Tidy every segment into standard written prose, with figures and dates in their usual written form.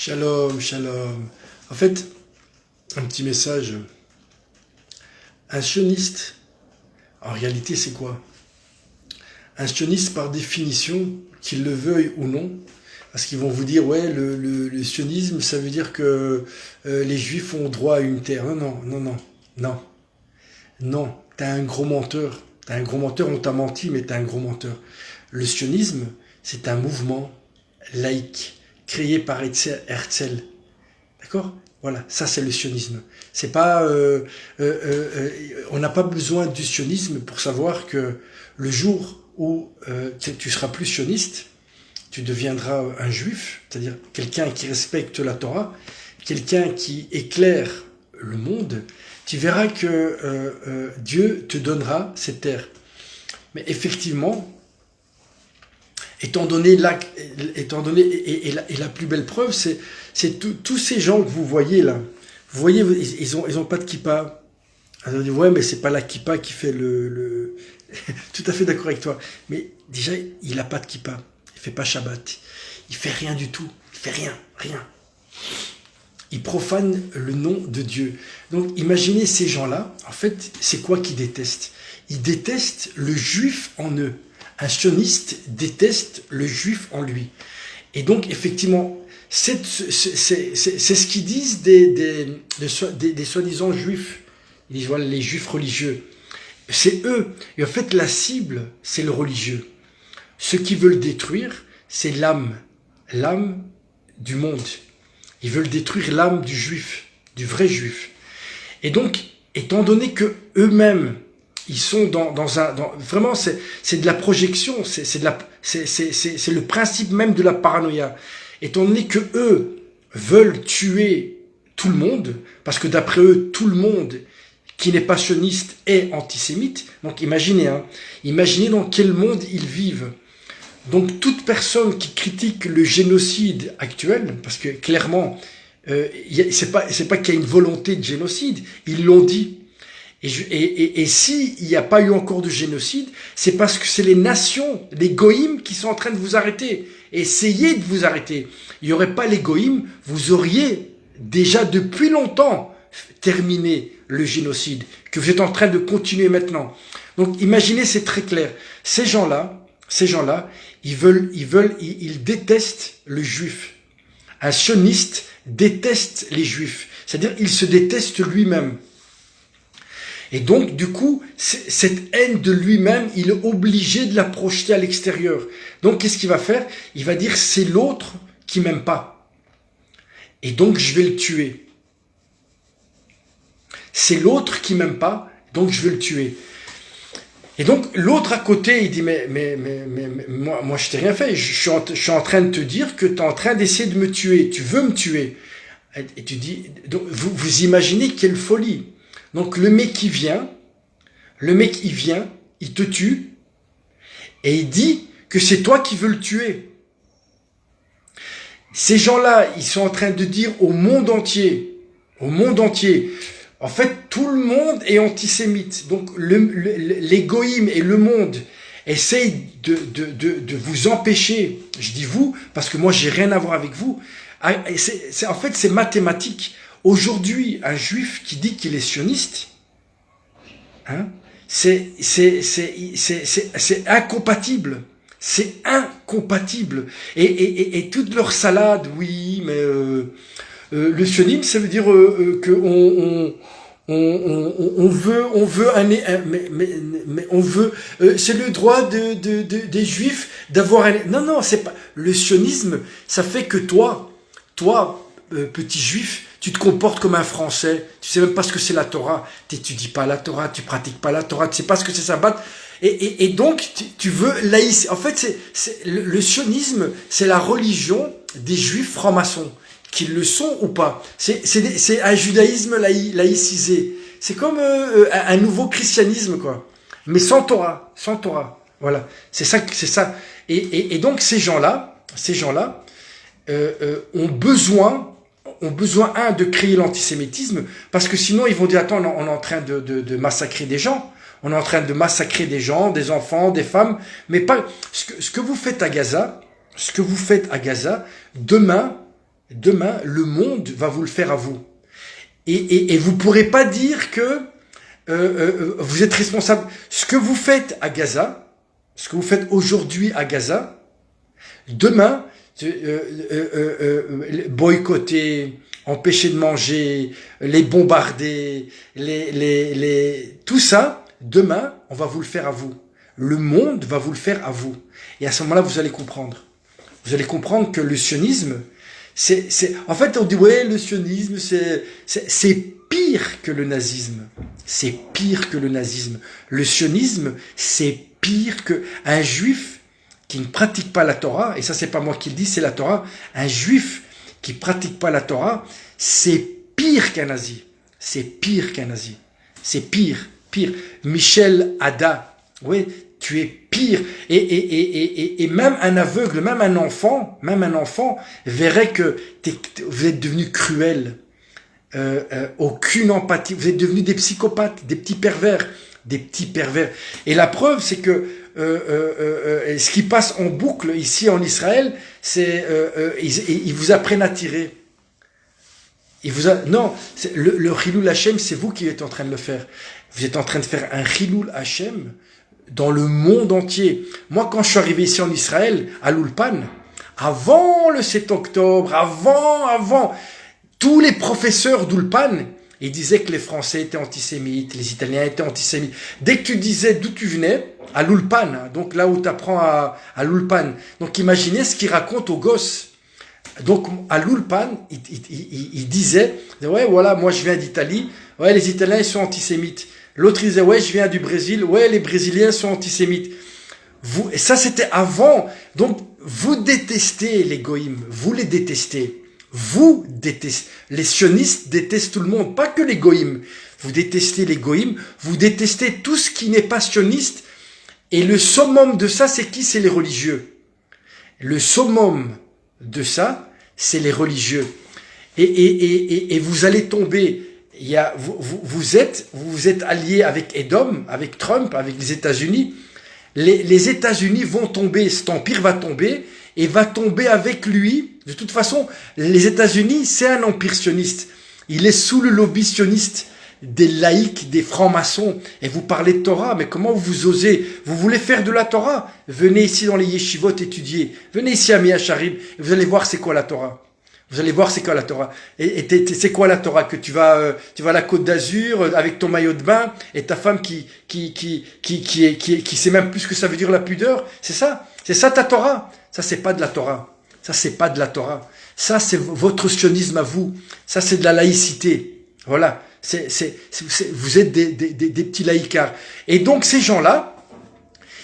Shalom, shalom. En fait, un petit message. Un sioniste, en réalité, c'est quoi? Un sioniste, par définition, qu'il le veuille ou non, parce qu'ils vont vous dire, ouais, le sionisme, ça veut dire que les juifs ont droit à une terre. Non, non, non, non, non. Non, t'es un gros menteur. T'es un gros menteur, on t'a menti, mais t'es un gros menteur. Le sionisme, c'est un mouvement laïque, créé par Herzl. D'accord? Voilà, ça c'est le sionisme. C'est pas, on n'a pas besoin du sionisme pour savoir que le jour où tu seras plus sioniste, tu deviendras un juif, c'est-à-dire quelqu'un qui respecte la Torah, quelqu'un qui éclaire le monde. Tu verras que Dieu te donnera cette terre. Mais effectivement, étant donné la plus belle preuve, c'est tous ces gens que vous voyez là. Vous voyez, ils ont pas de kippa. Alors, on dit, ouais, mais c'est pas la kippa qui fait le... Tout à fait d'accord avec toi. Mais déjà, il a pas de kippa. Il fait pas Shabbat. Il fait rien du tout. Il fait rien, rien. Il profane le nom de Dieu. Donc, imaginez ces gens-là. En fait, c'est quoi qu'ils détestent? Ils détestent le juif en eux. Un sioniste déteste le juif en lui. Et donc, effectivement, c'est ce qu'ils disent des soi-disant juifs. Ils disent, voilà, les juifs religieux. C'est eux. Et en fait, la cible, c'est le religieux. Ceux qui veulent détruire, c'est l'âme du monde. Ils veulent détruire l'âme du juif, du vrai juif. Et donc, étant donné que eux-mêmes, ils sont vraiment, c'est de la projection, c'est le principe même de la paranoïa. Étant donné que eux veulent tuer tout le monde, parce que d'après eux, tout le monde qui n'est pas sioniste est antisémite. Donc imaginez, imaginez dans quel monde ils vivent. Donc toute personne qui critique le génocide actuel, parce que clairement, c'est pas qu'il y a une volonté de génocide, ils l'ont dit. Et s'il n'y a pas eu encore de génocide, c'est parce que c'est les nations, les goïms qui sont en train de vous arrêter. Essayez de vous arrêter. Il n'y aurait pas les goïms, vous auriez déjà depuis longtemps terminé le génocide, que vous êtes en train de continuer maintenant. Donc imaginez, c'est très clair. Ces gens-là, ils détestent le juif. Un sioniste déteste les juifs. C'est-à-dire, il se déteste lui-même. Et donc, du coup, cette haine de lui-même, il est obligé de la projeter à l'extérieur. Donc, qu'est-ce qu'il va faire? Il va dire, c'est l'autre qui m'aime pas. Et donc, je vais le tuer. C'est l'autre qui m'aime pas, donc je vais le tuer. Et donc, l'autre à côté, il dit, mais moi, je t'ai rien fait. Je suis en train de te dire que tu es en train d'essayer de me tuer. Tu veux me tuer. Et tu dis, donc, vous imaginez quelle folie. Donc le mec il vient, il te tue, et il dit que c'est toi qui veux le tuer. Ces gens-là, ils sont en train de dire au monde entier, en fait tout le monde est antisémite. Donc les goïms et le monde essayent de vous empêcher, je dis vous, parce que moi j'ai rien à voir avec vous, en fait c'est mathématique. Aujourd'hui, un juif qui dit qu'il est sioniste, c'est incompatible. C'est incompatible. Et toute leur salade, oui, mais le sionisme, ça veut dire que on veut, c'est le droit des juifs d'avoir un... Non, c'est pas... Le sionisme, ça fait que toi, petit juif, tu te comportes comme un Français, tu sais même pas ce que c'est la Torah, tu n'étudies pas la Torah, tu pratiques pas la Torah, tu sais pas ce que c'est Sabbat, et donc tu veux laïciser. En fait, le sionisme, c'est la religion des juifs francs-maçons, qu'ils le sont ou pas. C'est un judaïsme laïcisé. C'est comme un nouveau christianisme, quoi. Mais sans Torah. Voilà. C'est ça. Et donc ces gens-là ont besoin, de créer l'antisémitisme, parce que sinon ils vont dire, attends, on est en train de massacrer des gens, des enfants, des femmes, mais pas ce que vous faites à Gaza, demain, demain, le monde va vous le faire à vous. Et vous ne pourrez pas dire que vous êtes responsable. Ce que vous faites à Gaza, ce que vous faites aujourd'hui à Gaza, demain, boycotter, empêcher de manger, les bombarder, tout ça, demain, on va vous le faire à vous. Le monde va vous le faire à vous. Et à ce moment-là, vous allez comprendre. Vous allez comprendre que le sionisme, en fait, on dit, ouais, le sionisme, c'est pire que le nazisme. C'est pire que le nazisme. Le sionisme, c'est pire que un juif qui ne pratique pas la Torah, et ça, c'est pas moi qui le dis, c'est la Torah. Un juif qui pratique pas la Torah, c'est pire qu'un nazi. C'est pire qu'un nazi. C'est pire. Michel Ada, oui, tu es pire. Et même un aveugle, même un enfant verrait que vous êtes devenu cruel. Aucune empathie. Vous êtes devenus des psychopathes, des petits pervers. Et la preuve, c'est que ce qui passe en boucle ici en Israël, c'est ils vous apprennent à tirer. Non, le Chilul Hashem, c'est vous qui êtes en train de le faire. Vous êtes en train de faire un Chilul Hashem dans le monde entier. Moi, quand je suis arrivé ici en Israël, à l'Ulpan, avant le 7 octobre, avant, tous les professeurs d'Ulpan, ils disaient que les Français étaient antisémites, les Italiens étaient antisémites. Dès que tu disais d'où tu venais, à l'Ulpan, hein, donc là où tu apprends à l'Ulpan, donc imaginez ce qu'ils racontent aux gosses. Donc à l'Ulpan, il disait, ouais, voilà, moi je viens d'Italie, ouais, les Italiens ils sont antisémites. L'autre il disait, ouais, je viens du Brésil, ouais, les Brésiliens sont antisémites. Et ça c'était avant. Donc vous détestez les goïms, vous les détestez. Vous détestez. Les sionistes détestent tout le monde, pas que les goïms. Vous détestez les goïms, vous détestez tout ce qui n'est pas sioniste. Et le summum de ça, c'est qui? C'est les religieux. Le summum de ça, c'est les religieux. Et vous allez tomber. Vous êtes alliés avec Edom, avec Trump, avec les États-Unis. Les États-Unis vont tomber, cet empire va tomber, et va tomber avec lui. De toute façon, les États-Unis, c'est un empire sioniste. Il est sous le lobby sioniste des laïcs, des francs-maçons. Et vous parlez de Torah, mais comment vous osez? Vous voulez faire de la Torah? Venez ici dans les yeshivot étudier. Venez ici à Mia Sharib, et vous allez voir c'est quoi la Torah. Vous allez voir c'est quoi la Torah. Et c'est quoi la Torah? Que tu vas à la Côte d'Azur avec ton maillot de bain et ta femme qui sait même plus ce que ça veut dire la pudeur. C'est ça ta Torah. Ça c'est pas de la Torah. Ça c'est pas de la Torah. Ça c'est votre sionisme à vous. Ça c'est de la laïcité. Voilà. Vous êtes des petits laïcards. Et donc ces gens-là,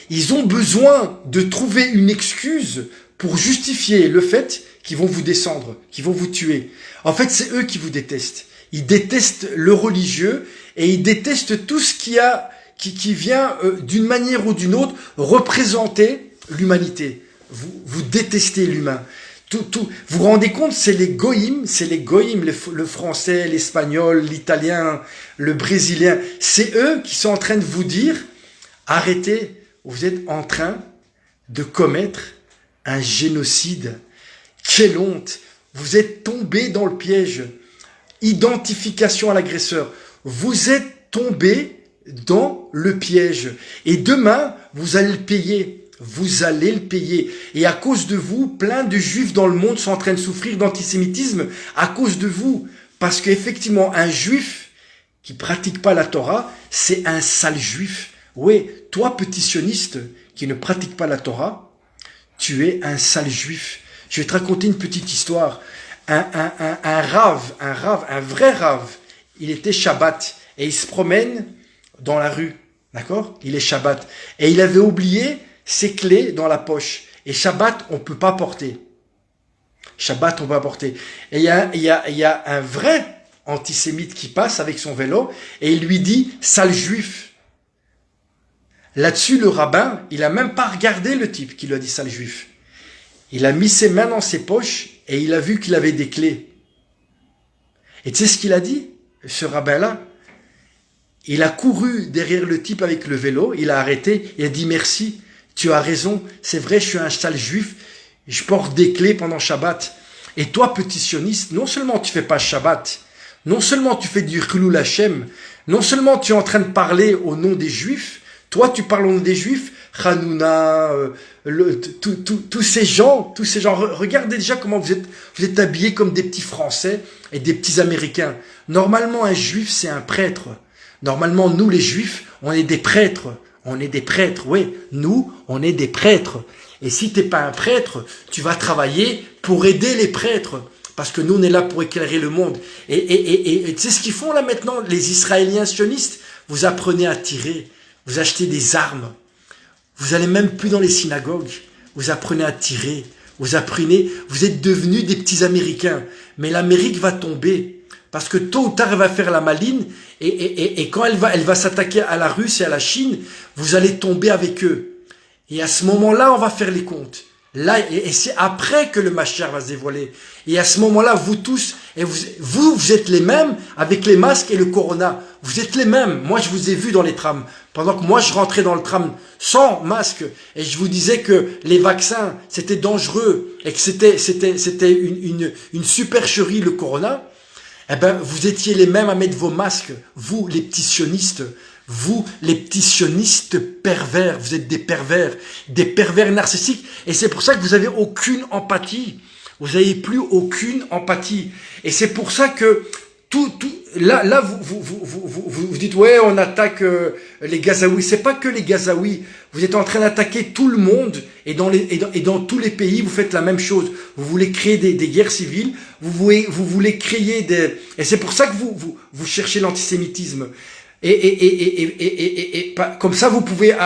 ils ont besoin de trouver une excuse pour justifier le fait qu'ils vont vous descendre, qu'ils vont vous tuer. En fait, c'est eux qui vous détestent. Ils détestent le religieux et ils détestent tout ce qui vient d'une manière ou d'une autre représenter l'humanité. Vous détestez l'humain. Vous vous rendez compte, c'est les goïms, le français, l'espagnol, l'italien, le brésilien. C'est eux qui sont en train de vous dire, arrêtez, vous êtes en train de commettre un génocide. Quelle honte! Vous êtes tombé dans le piège. Identification à l'agresseur. Vous êtes tombé dans le piège. Et demain, vous allez le payer. Vous allez le payer. Et à cause de vous, plein de juifs dans le monde sont en train de souffrir d'antisémitisme à cause de vous. Parce qu'effectivement, un juif qui pratique pas la Torah, c'est un sale juif. Oui, toi, petit sioniste qui ne pratique pas la Torah, tu es un sale juif. Je vais te raconter une petite histoire. Un vrai rave, il était Shabbat et il se promène dans la rue. D'accord? Il est Shabbat. Et il avait oublié ses clés dans la poche. Et Shabbat, on peut pas porter. Shabbat, on peut pas porter. Et il y a un vrai antisémite qui passe avec son vélo et il lui dit « sale juif ». Là-dessus, le rabbin, il a même pas regardé le type qui lui a dit « sale juif ». Il a mis ses mains dans ses poches et il a vu qu'il avait des clés. Et tu sais ce qu'il a dit, ce rabbin-là? Il a couru derrière le type avec le vélo, il a arrêté, il a dit « merci, tu as raison, c'est vrai, je suis un sale juif, je porte des clés pendant Shabbat ». Et toi, petit sioniste, non seulement tu fais pas Shabbat, non seulement tu fais du Chilul Hashem, non seulement tu es en train de parler au nom des Juifs, toi tu parles au nom des Juifs, Hanouna, tous ces gens, regardez déjà comment vous êtes habillés comme des petits Français et des petits Américains. Normalement, un Juif, c'est un prêtre. Normalement, nous les Juifs, on est des prêtres. On est des prêtres, oui. Nous, on est des prêtres. Et si t'es pas un prêtre, tu vas travailler pour aider les prêtres. Parce que nous, on est là pour éclairer le monde. Et tu sais ce qu'ils font là maintenant, les Israéliens sionistes? Vous apprenez à tirer. Vous achetez des armes. Vous allez même plus dans les synagogues. Vous apprenez à tirer. Vous êtes devenus des petits Américains. Mais l'Amérique va tomber. Parce que tôt ou tard, elle va faire la maline. Et quand elle va s'attaquer à la Russie et à la Chine, vous allez tomber avec eux. Et à ce moment-là, on va faire les comptes. Là, et c'est après que le Mashiach va se dévoiler. Et à ce moment-là, vous tous, et vous êtes les mêmes avec les masques et le corona. Vous êtes les mêmes. Moi, je vous ai vu dans les trams. Pendant que moi, je rentrais dans le tram sans masque et je vous disais que les vaccins, c'était dangereux et que c'était une supercherie, le corona. Eh ben, vous étiez les mêmes à mettre vos masques. Vous, les petits sionistes. Vous, les petits sionistes pervers, vous êtes des pervers narcissiques. Et c'est pour ça que vous avez aucune empathie. Vous n'avez plus aucune empathie. Et c'est pour ça que là, vous dites, ouais, on attaque les Gazaouis. C'est pas que les Gazaouis. Vous êtes en train d'attaquer tout le monde. Et dans tous les pays, vous faites la même chose. Vous voulez créer des guerres civiles. Vous voulez créer des... Et c'est pour ça que vous cherchez l'antisémitisme. Et comme ça, vous pouvez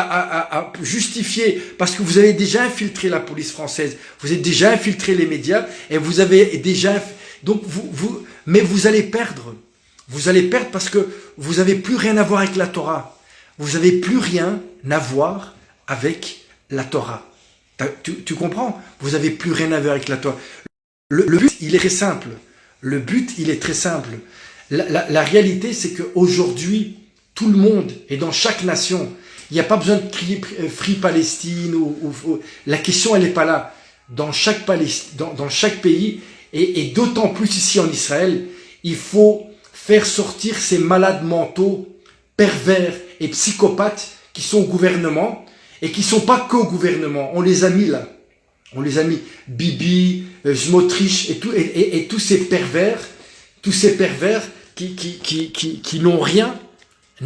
justifier, parce que vous avez déjà infiltré la police française, vous avez déjà infiltré les médias, et vous avez déjà... Donc, mais vous allez perdre. Vous allez perdre parce que vous n'avez plus rien à voir avec la Torah. Vous n'avez plus rien à voir avec la Torah. Tu comprends? Vous n'avez plus rien à voir avec la Torah. Le but, il est très simple. Le but, il est très simple. La réalité, c'est qu'aujourd'hui, tout le monde, et dans chaque nation, il n'y a pas besoin de crier Free Palestine, la question, elle n'est pas là. Dans chaque pays, et d'autant plus ici en Israël, il faut faire sortir ces malades mentaux, pervers et psychopathes qui sont au gouvernement, et qui ne sont pas qu'au gouvernement. On les a mis là. On les a mis. Bibi, Smotrich, et tous ces pervers, qui n'ont rien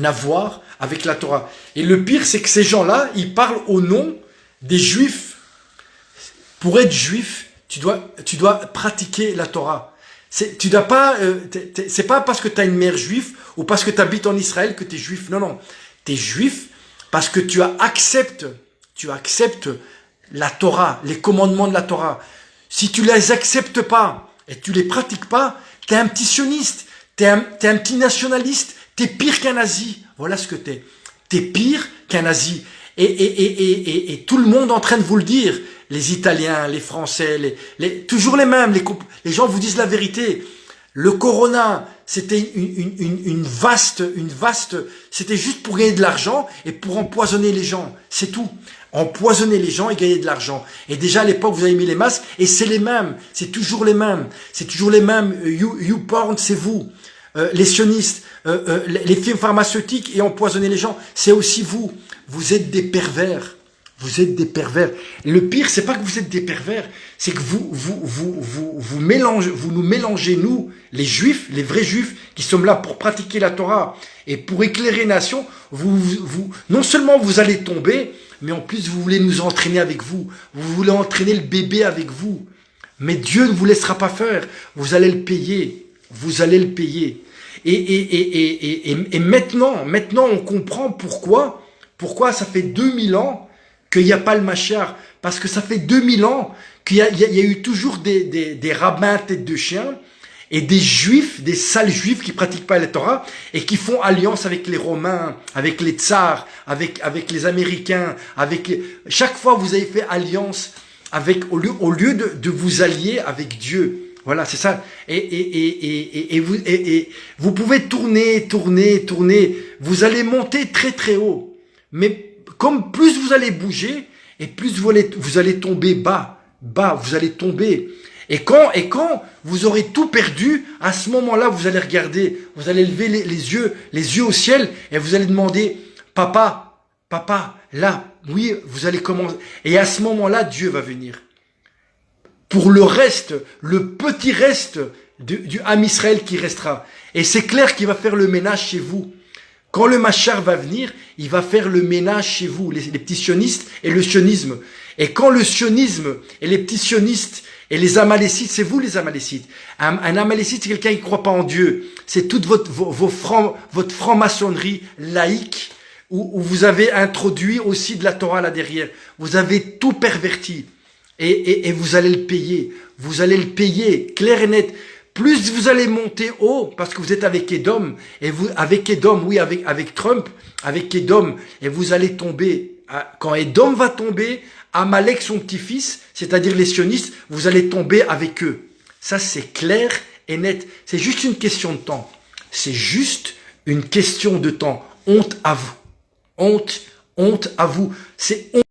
à voir avec la Torah. Et le pire, c'est que ces gens-là, ils parlent au nom des Juifs. Pour être Juif, tu dois pratiquer la Torah. C'est pas parce que tu as une mère juive ou parce que tu habites en Israël que tu es Juif. Non. Tu es Juif parce que tu acceptes la Torah, les commandements de la Torah. Si tu les acceptes pas et tu les pratiques pas, tu es un petit sioniste. T'es un petit nationaliste, t'es pire qu'un nazi. Voilà ce que t'es. T'es pire qu'un nazi. Et tout le monde est en train de vous le dire. Les Italiens, les Français, toujours les mêmes. Les gens vous disent la vérité. Le corona, c'était une vaste, c'était juste pour gagner de l'argent et pour empoisonner les gens. C'est tout. Empoisonner les gens et gagner de l'argent. Et déjà à l'époque, vous avez mis les masques et c'est les mêmes. C'est toujours les mêmes. C'est toujours les mêmes. YouPorn, c'est vous. Les sionistes, les firmes pharmaceutiques et empoisonner les gens, c'est aussi vous. Vous êtes des pervers. Vous êtes des pervers. Le pire, c'est pas que vous êtes des pervers, c'est que vous nous mélangez, nous, les juifs, les vrais juifs, qui sommes là pour pratiquer la Torah et pour éclairer les nations. Non seulement vous allez tomber, mais en plus vous voulez nous entraîner avec vous. Vous voulez entraîner le bébé avec vous. Mais Dieu ne vous laissera pas faire. Vous allez le payer. Vous allez le payer. Et maintenant, on comprend pourquoi ça fait 2000 ans qu'il n'y a pas le Mashiach, parce que ça fait 2000 ans qu'il y a eu toujours des rabbins tête de chien et des juifs, des sales juifs qui pratiquent pas la Torah et qui font alliance avec les Romains, avec les tsars, avec les Américains, chaque fois vous avez fait alliance au lieu de vous allier avec Dieu. Voilà, c'est ça. Et vous pouvez tourner. Vous allez monter très très haut. Mais comme plus vous allez bouger, et plus vous allez tomber bas, vous allez tomber. Et quand vous aurez tout perdu, à ce moment-là, vous allez regarder, vous allez lever les yeux au ciel, et vous allez demander, papa, là, oui, vous allez commencer. Et à ce moment-là, Dieu va venir. Pour le reste, le petit reste du Ham Israël qui restera. Et c'est clair qu'il va faire le ménage chez vous. Quand le Machar va venir, il va faire le ménage chez vous, les petits sionistes et le sionisme. Et quand le sionisme et les petits sionistes et les amalécites, c'est vous les amalécites. Un amalécite, c'est quelqu'un qui ne croit pas en Dieu. C'est toute votre franc-maçonnerie laïque où vous avez introduit aussi de la Torah là derrière. Vous avez tout perverti. Et vous allez le payer. Vous allez le payer, clair et net. Plus vous allez monter haut, parce que vous êtes avec Edom, et vous, avec Edom, oui, avec Trump, avec Edom, et vous allez tomber, quand Edom va tomber, Amalek, son petit-fils, c'est-à-dire les sionistes, vous allez tomber avec eux. Ça, c'est clair et net. C'est juste une question de temps. C'est juste une question de temps. Honte à vous. Honte à vous. C'est honte.